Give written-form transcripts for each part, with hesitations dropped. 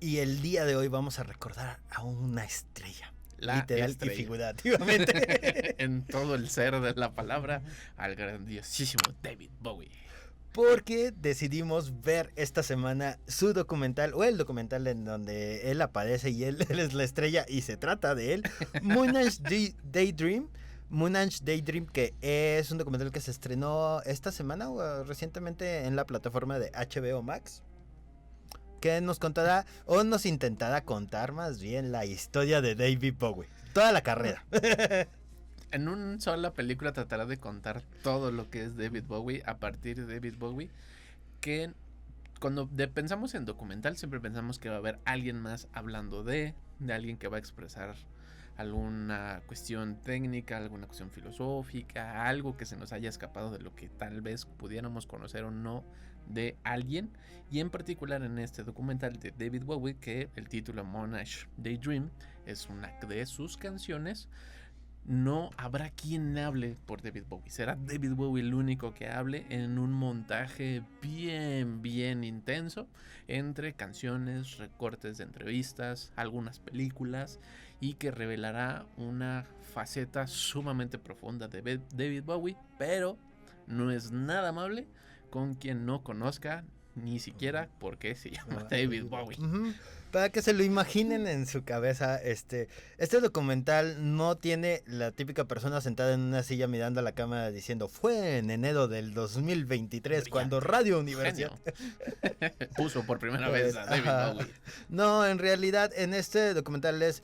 Y el día de hoy vamos a recordar a una estrella. Literal estrella. Y figurativamente. En todo el ser de la palabra, al grandiosísimo David Bowie. Porque decidimos ver esta semana su documental, o el documental en donde él aparece y él es la estrella y se trata de él, Moonage Daydream. Moonage Daydream, que es un documental que se estrenó esta semana o recientemente en la plataforma de HBO Max, que nos contará o nos intentará contar más bien la historia de David Bowie, toda la carrera. En una sola película tratará de contar todo lo que es David Bowie a partir de David Bowie, que cuando pensamos en documental siempre pensamos que va a haber alguien más hablando de alguien que va a expresar alguna cuestión técnica, alguna cuestión filosófica, algo que se nos haya escapado de lo que tal vez pudiéramos conocer o no de alguien. Y en particular en este documental de David Bowie, que el título Moonage Daydream es una de sus canciones, no habrá quien hable por David Bowie. Será David Bowie el único que hable en un montaje bien intenso entre canciones, recortes de entrevistas, algunas películas, y que revelará una faceta sumamente profunda de David Bowie, pero no es nada amable con quien no conozca ni siquiera por qué se llama David Bowie. Para que se lo imaginen en su cabeza, este documental no tiene la típica persona sentada en una silla mirando a la cámara diciendo fue en enero del 2023 brillante, cuando Radio Universidad puso por primera vez a David Bowie. No, en realidad en este documental es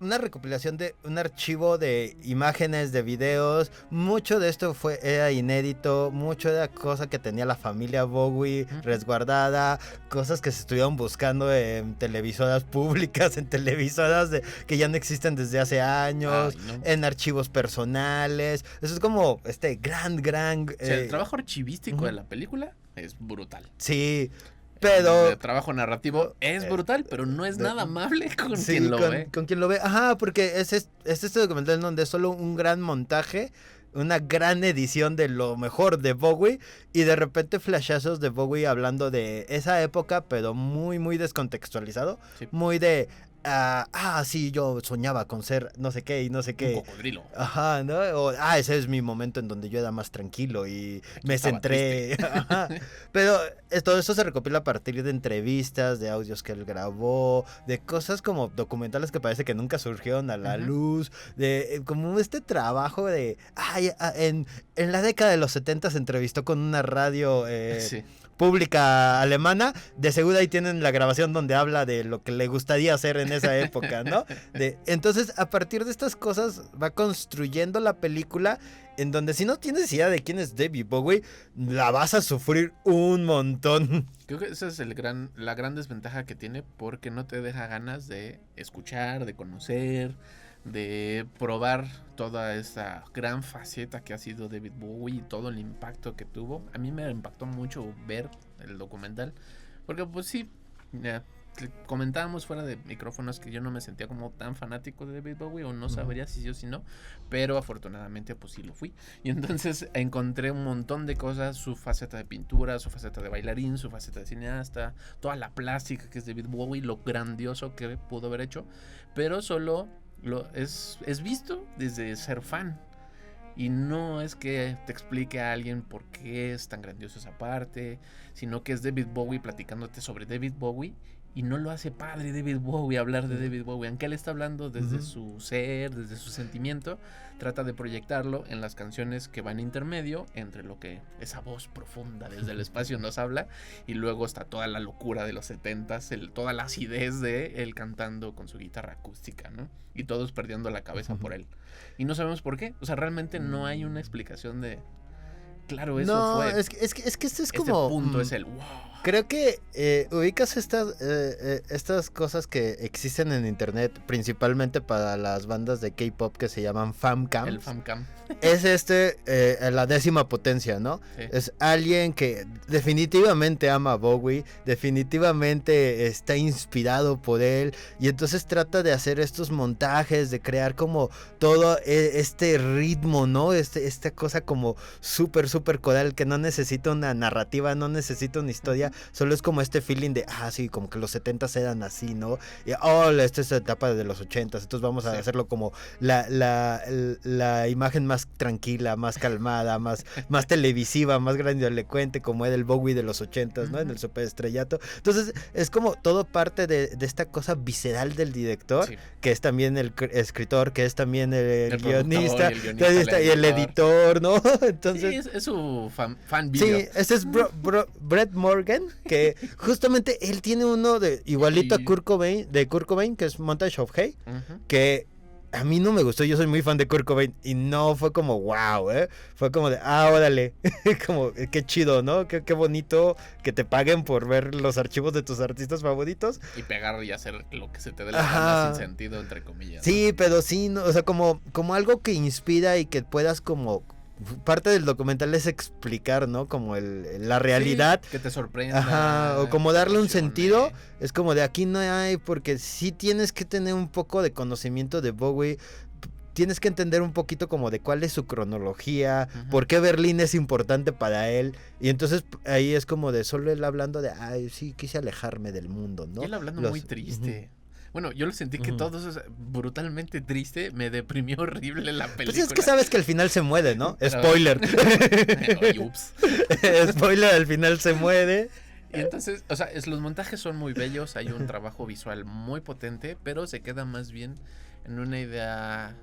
una recopilación de un archivo de imágenes, de videos. Mucho de esto era inédito, mucho era cosa que tenía la familia Bowie resguardada, cosas que se estuvieron buscando en televisoras públicas, en televisoras que ya no existen desde hace años, en archivos personales. Eso es como gran... el trabajo archivístico de la película es brutal. Sí. Pero el trabajo narrativo es brutal, pero no es nada amable con quien lo ve. Con quien lo ve. Ajá, porque es este documental en donde es solo un gran montaje, una gran edición de lo mejor de Bowie, y de repente flashazos de Bowie hablando de esa época, pero muy descontextualizado. Sí. Muy de sí, yo soñaba con ser no sé qué y no sé qué. Un cocodrilo. Ajá, ¿no? O, ese es mi momento en donde yo era más tranquilo y me centré. Ajá. Pero todo eso se recopila a partir de entrevistas, de audios que él grabó, de cosas como documentales que parece que nunca surgieron a la luz, de como este trabajo de... en la década de los 70 se entrevistó con una radio... pública alemana, de seguro ahí tienen la grabación donde habla de lo que le gustaría hacer en esa época, ¿no? Entonces, a partir de estas cosas va construyendo la película, en donde si no tienes idea de quién es David Bowie, la vas a sufrir un montón. Creo que esa es la gran desventaja que tiene, porque no te deja ganas de escuchar, de conocer, de probar toda esa gran faceta que ha sido David Bowie y todo el impacto que tuvo. A mí me impactó mucho ver el documental, porque pues sí, comentábamos fuera de micrófonos que yo no me sentía como tan fanático de David Bowie, o no sabría si sí o si no, pero afortunadamente pues sí lo fui, y entonces encontré un montón de cosas: su faceta de pintura, su faceta de bailarín, su faceta de cineasta, toda la plástica que es David Bowie, lo grandioso que pudo haber hecho, pero solo es visto desde ser fan. Y no es que te explique a alguien por qué es tan grandioso esa parte, sino que es David Bowie platicándote sobre David Bowie, y no lo hace padre David Bowie hablar de David Bowie, aunque él está hablando desde su ser, desde su sentimiento. Trata de proyectarlo en las canciones que van intermedio entre lo que esa voz profunda desde el espacio nos habla, y luego está toda la locura de los 70s, toda la acidez de él cantando con su guitarra acústica, ¿no? Y todos perdiendo la cabeza por él. Y no sabemos por qué. O sea, realmente no hay una explicación de... Claro, eso fue. Es que esto es como... Este punto es el wow. Creo que ubicas estas cosas que existen en internet, principalmente para las bandas de K-pop, que se llaman FamCam. El FamCam. Es la 10ª potencia, ¿no? Sí. Es alguien que definitivamente ama a Bowie, definitivamente está inspirado por él, y entonces trata de hacer estos montajes, de crear como todo este ritmo, ¿no? Esta cosa como súper súper coral, que no necesita una narrativa, no necesita una historia, solo es como este feeling de, sí, como que los 70s eran así, ¿no? Y, esta es la etapa de los 80s, entonces vamos a hacerlo como la imagen más tranquila, más calmada, más televisiva, más grandilocuente, como era el Bowie de los 80s, ¿no? En el superestrellato. Entonces, es como todo parte de esta cosa visceral del director, que es también el escritor, que es también el guionista, y el editor, ¿no? Entonces, sí, es su fan video. Sí, este es Brett Morgan, que justamente él tiene uno de igualito a Kurt Cobain, que es Montage of Hay, que a mí no me gustó, yo soy muy fan de Kurt Cobain y no fue como wow, fue como de, órale, como qué chido, ¿no? Qué bonito que te paguen por ver los archivos de tus artistas favoritos. Y pegar y hacer lo que se te dé la gana sin sentido, entre comillas. Sí, ¿no? Pero sí, no, o sea, como algo que inspira y que puedas como... Parte del documental es explicar, ¿no? Como la realidad. Sí, que te sorprenda. O como darle un sentido. Es como de aquí no hay, porque sí tienes que tener un poco de conocimiento de Bowie. Tienes que entender un poquito como de cuál es su cronología, por qué Berlín es importante para él. Y entonces ahí es como de solo él hablando de, sí, quise alejarme del mundo, ¿no? Y él hablando muy triste. Bueno, yo lo sentí que todo eso es brutalmente triste, me deprimió horrible la película. Pues es que sabes que al final se muere, ¿no? Spoiler. Ups. Spoiler, al final se muere. Y entonces, o sea, los montajes son muy bellos, hay un trabajo visual muy potente, pero se queda más bien en una idea,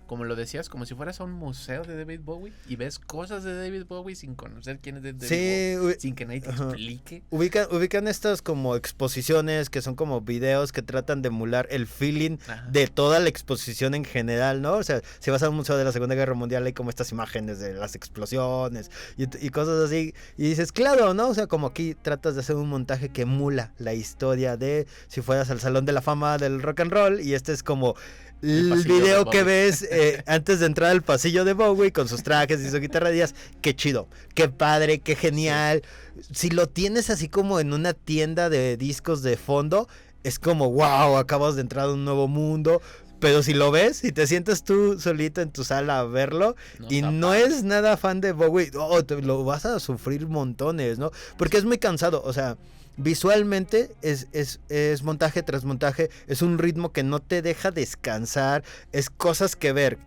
como lo decías, como si fueras a un museo de David Bowie y ves cosas de David Bowie sin conocer quién es David Bowie, sin que nadie te explique. Ubican estas como exposiciones que son como videos que tratan de emular el feeling de toda la exposición en general, ¿no? O sea, si vas a un museo de la Segunda Guerra Mundial hay como estas imágenes de las explosiones y cosas así, y dices, claro, ¿no? O sea, como aquí tratas de hacer un montaje que emula la historia de si fueras al Salón de la Fama del Rock and Roll, y este es como el video que ves antes de entrar al pasillo de Bowie con sus trajes y su guitarra, días, qué chido, qué padre, qué genial. Si lo tienes así como en una tienda de discos de fondo, es como wow, acabas de entrar a un nuevo mundo. Pero si lo ves y te sientas tú solito en tu sala a verlo y no es nada fan de Bowie, lo vas a sufrir montones, ¿no? Porque es muy cansado, o sea, visualmente es montaje tras montaje, es un ritmo que no te deja descansar, es cosas que ver,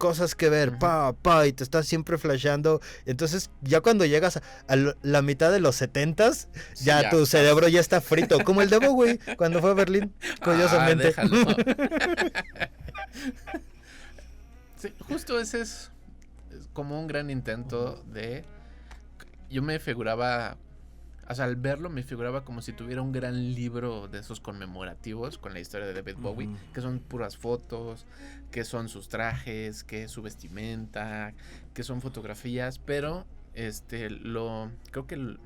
y te estás siempre flasheando. Entonces ya cuando llegas a la mitad de los 70s, ya tu cerebro ya está frito, como el de Bowie cuando fue a Berlín, curiosamente. Sí, justo ese es como un gran intento de... Yo me figuraba... O sea, al verlo me figuraba como si tuviera un gran libro de esos conmemorativos con la historia de David Bowie, que son puras fotos, que son sus trajes, que es su vestimenta, que son fotografías, pero creo que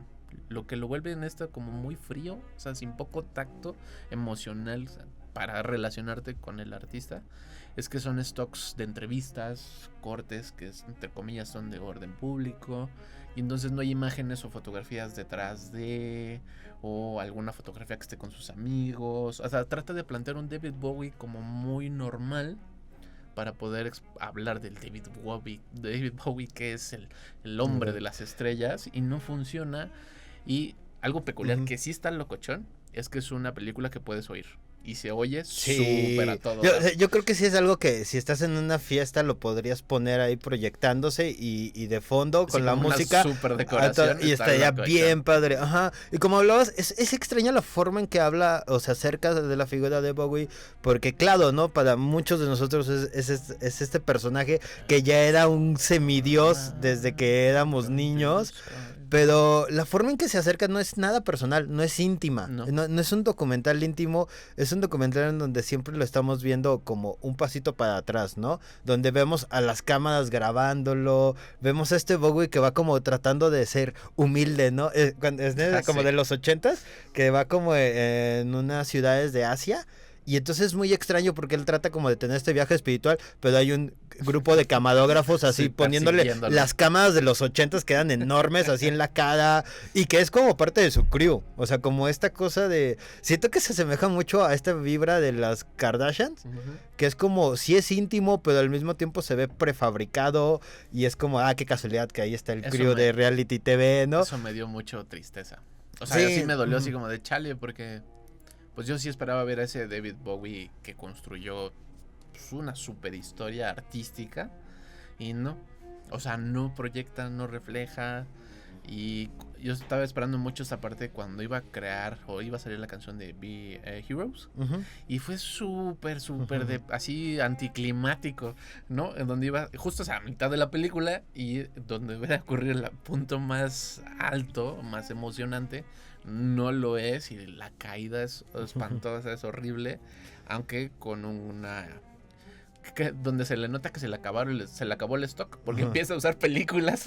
lo que lo vuelve en esto como muy frío, o sea, sin poco tacto emocional, o sea, para relacionarte con el artista, es que son stocks de entrevistas, cortes que entre comillas son de orden público, y entonces no hay imágenes o fotografías detrás o alguna fotografía que esté con sus amigos. O sea, trata de plantear un David Bowie como muy normal para poder hablar del David Bowie que es el hombre de las estrellas, y no funciona. Y algo peculiar que sí está locochón es que es una película que puedes oír y se oye súper a todo. Yo creo que sí es algo que si estás en una fiesta lo podrías poner ahí proyectándose y de fondo con la música. Super decoración. Y estaría bien padre. Ajá. Y como hablabas, es extraña la forma en que habla o se acerca de la figura de Bowie, porque claro, ¿no? Para muchos de nosotros es este personaje que ya era un semidios desde que éramos niños. Pero la forma en que se acerca no es nada personal, no es íntima, no es un documental íntimo, es un documental en donde siempre lo estamos viendo como un pasito para atrás, ¿no? Donde vemos a las cámaras grabándolo, vemos a este Bowie que va como tratando de ser humilde, ¿no? Como de los 80s, que va como en unas ciudades de Asia. Y entonces es muy extraño porque él trata como de tener este viaje espiritual, pero hay un grupo de camarógrafos así Sí, poniéndole las cámaras de los 80s que eran enormes así en la cara y que es como parte de su crew. O sea, como esta cosa de... Siento que se asemeja mucho a esta vibra de las Kardashians, que es como, sí es íntimo, pero al mismo tiempo se ve prefabricado y es como, qué casualidad que ahí está el crew de reality TV, ¿no? Eso me dio mucho tristeza. O sea, sí me dolió así como de chale porque... Pues yo sí esperaba ver a ese David Bowie que construyó pues, una super historia artística y no, o sea, no proyecta, no refleja y yo estaba esperando mucho esta parte cuando iba a crear o iba a salir la canción de Be Heroes y fue súper de así anticlimático, ¿no? En donde iba justo a mitad de la película y donde iba a ocurrir el punto más alto, más emocionante. No lo es y la caída es espantosa, es horrible, aunque con una donde se le nota que se le acabó el stock porque empieza a usar películas.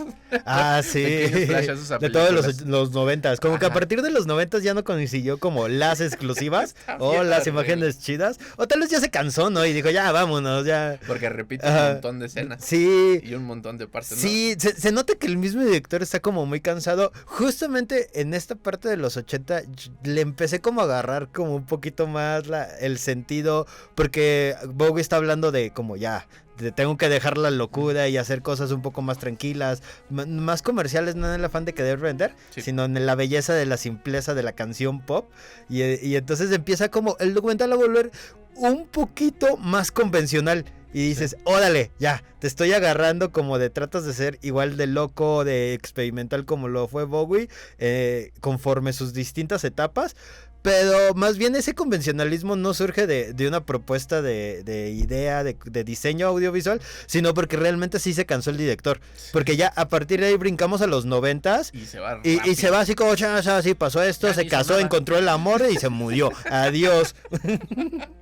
Sí. De todos los 90s. Como que a partir de los 90s ya no consiguió como las exclusivas o las imágenes chidas. O tal vez ya se cansó, ¿no? Y dijo, ya, vámonos, ya. Porque repite un montón de escenas. Sí. Y un montón de partes, ¿no? Sí, se nota que el mismo director está como muy cansado. Justamente en esta parte de los 80 le empecé como a agarrar como un poquito más el sentido. Porque Bowie está hablando de como ya, tengo que dejar la locura y hacer cosas un poco más tranquilas, más comerciales, no en el afán de querer vender, sino en la belleza de la simpleza de la canción pop. Y entonces empieza como el documental a volver un poquito más convencional. Y dices, órale, ya, te estoy agarrando como de tratas de ser igual de loco, de experimental como lo fue Bowie, conforme sus distintas etapas. Pero más bien ese convencionalismo no surge de una propuesta de idea, de diseño audiovisual, sino porque realmente sí se cansó el director. Porque ya a partir de ahí brincamos a los 90s y se va y se va así como, así pasó esto, ya se casó, encontró el amor y se murió. Adiós.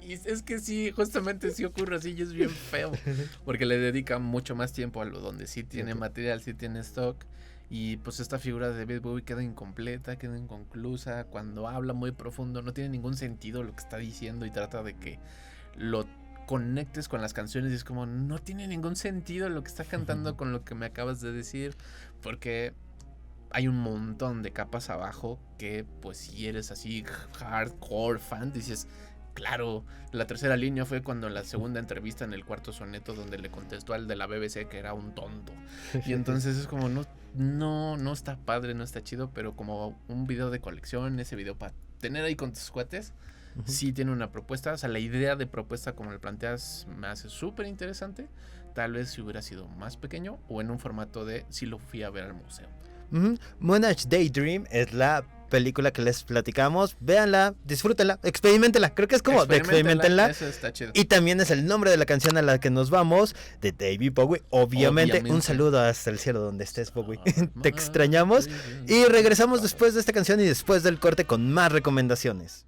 Y es que sí, justamente sí ocurre así y es bien feo. Porque le dedica mucho más tiempo a lo donde sí tiene material, sí tiene stock. Y pues esta figura de David Bowie queda incompleta, queda inconclusa. Cuando habla muy profundo no tiene ningún sentido lo que está diciendo y trata de que lo conectes con las canciones y es como no tiene ningún sentido lo que está cantando con lo que me acabas de decir, porque hay un montón de capas abajo que pues si eres así hardcore fan dices, claro, la tercera línea fue cuando en la segunda entrevista en el cuarto soneto donde le contestó al de la BBC que era un tonto. Y entonces es como no está padre, no está chido, pero como un video de colección, ese video para tener ahí con tus cuates, sí tiene una propuesta. O sea, la idea de propuesta como le planteas me hace súper interesante. Tal vez si hubiera sido más pequeño o en un formato de si lo fui a ver al museo. Moonage Daydream es la película que les platicamos. Véanla, disfrútenla, experimentenla. Creo que es como de experimentenla. Eso está chido. Y también es el nombre de la canción a la que nos vamos, de David Bowie. Obviamente. Un saludo hasta el cielo donde estés, Bowie. Te extrañamos. Y regresamos después de esta canción y después del corte con más recomendaciones.